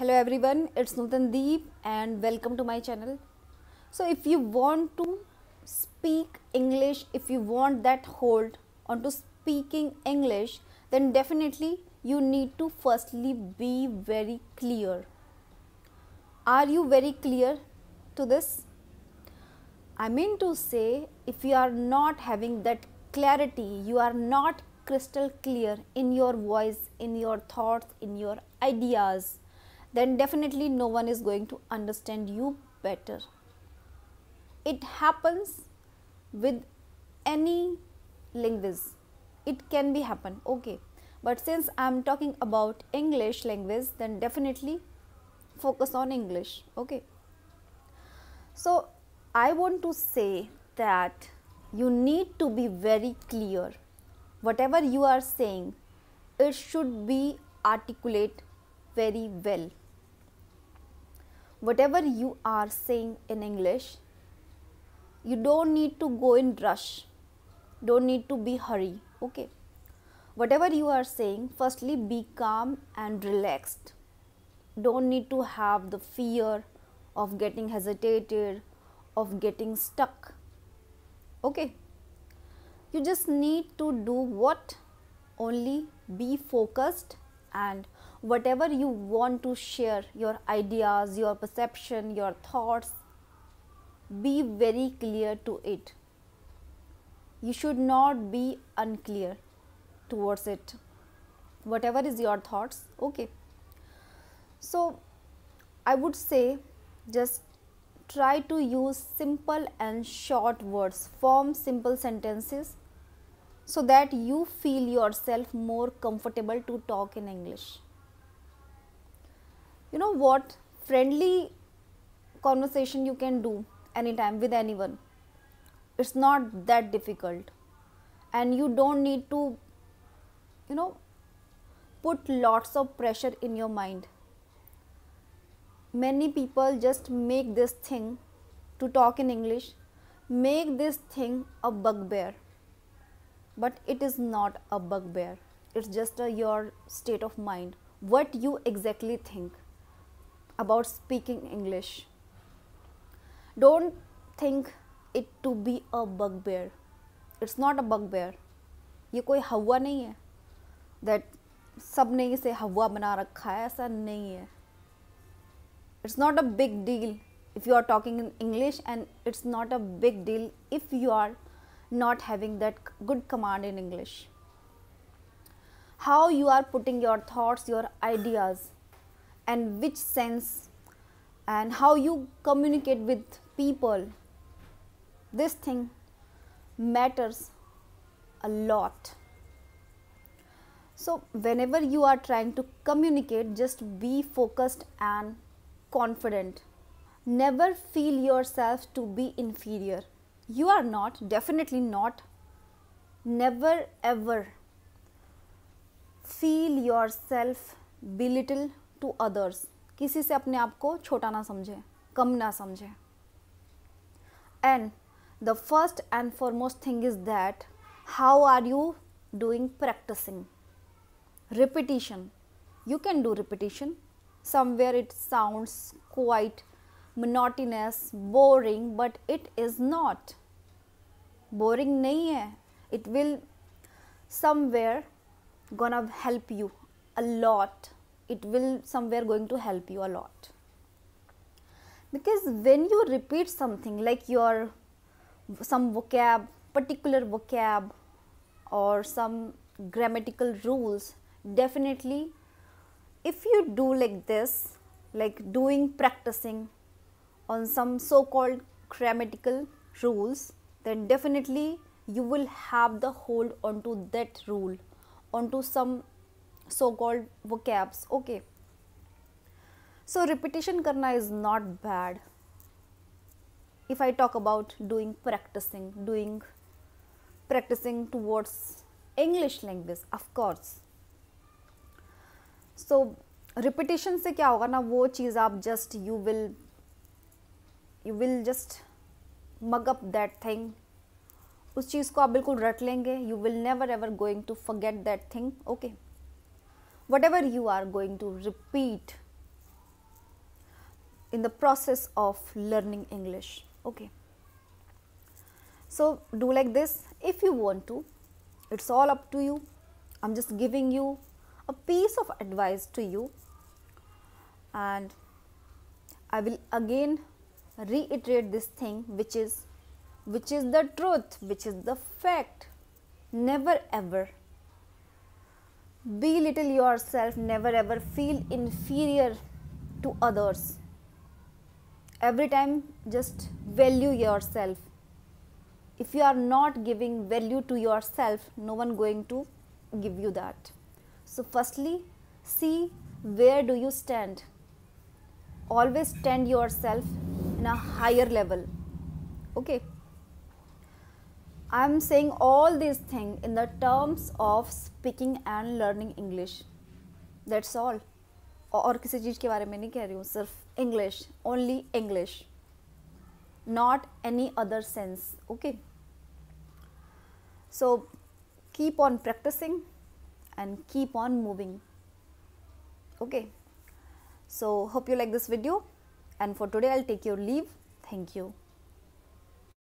Hello everyone, it's Nutandeep and welcome to my channel. So if you want to speak English, if you want that hold onto speaking English, then definitely you need to firstly be very clear. Are you very clear to this? I mean to say, if you are not having that clarity, you are not crystal clear in your voice, in your thoughts, in your ideas, then definitely no one is going to understand you better. It happens with any language. It can be happen, okay. But since I'm talking about English language, then definitely focus on English, okay. So I want to say that you need to be very clear. Whatever you are saying, it should be articulate very well. Whatever you are saying in English, you don't need to go in rush. Don't need to be hurry, okay. Whatever you are saying, firstly be calm and relaxed. Don't need to have the fear of getting hesitated, of getting stuck, okay. You just need to do what? Only be focused, and whatever you want to share, your ideas, your perception, your thoughts, be very clear to it. You should not be unclear towards it. Whatever is your thoughts, okay. So I would say just try to use simple and short words, form simple sentences so that you feel yourself more comfortable to talk in English. You know what? Friendly conversation you can do anytime with anyone. It's not that difficult, and you don't need to, you know, put lots of pressure in your mind. Many people just make this thing to talk in English, make this thing a bugbear. But it is not a bugbear. It's just your state of mind. What you exactly think about speaking English. Don't think it to be a bugbear. It's not a bugbear. ये कोई हवा नहीं है that सब ने इसे हवा बना रखा है, ऐसा नहीं है. It's not a big deal if you are talking in English, and it's not a big deal if you are not having that good command in English. How you are putting your thoughts, your ideas, and which sense, and how you communicate with people, this thing matters a lot. So whenever you are trying to communicate, just be focused and confident. Never feel yourself to be inferior. You are not, definitely not. Never ever feel yourself belittle to others. किसी से अपने आप को छोटा ना समझे, कम ना समझे. And the first and foremost thing is that how are you doing practicing? Repetition. You can do repetition. Somewhere it sounds quite monotonous, boring, but it is not. Boring नहीं है. It will somewhere gonna help you a lot. It will somewhere going to help you a lot. Because when you repeat something like your some vocab, particular vocab, or some grammatical rules, definitely if you do like this, like doing practicing on some so-called grammatical rules, then definitely you will have the hold onto that rule, onto some so-called vocabs, okay. So repetition karna is not bad. If I talk about doing practicing towards English language, of course. So repetition से क्या होगा ना, वो चीज़ आप just you will just mug up that thing. उस चीज़ को आप बिल्कुल रट लेंगे. You will never ever going to forget that thing, okay. Whatever you are going to repeat, in the process of learning English. Okay, so do like this if you want to. It's all up to you. I'm just giving you a piece of advice to you, and I will again reiterate this thing, which is the truth, which is the fact. Never ever belittle yourself, never ever feel inferior to others. Every time just value yourself. If you are not giving value to yourself, no one going to give you that. So firstly, see where do you stand. Always stand yourself in a higher level. Okay, I am saying all these things in the terms of speaking and learning English. That's all. और किसी चीज़ के बारे में नहीं कह रही हूँ, सिर्फ English, only English, not any other sense. Okay, so keep on practicing and keep on moving. Okay, so hope you like this video, and for today I'll take your leave. Thank you.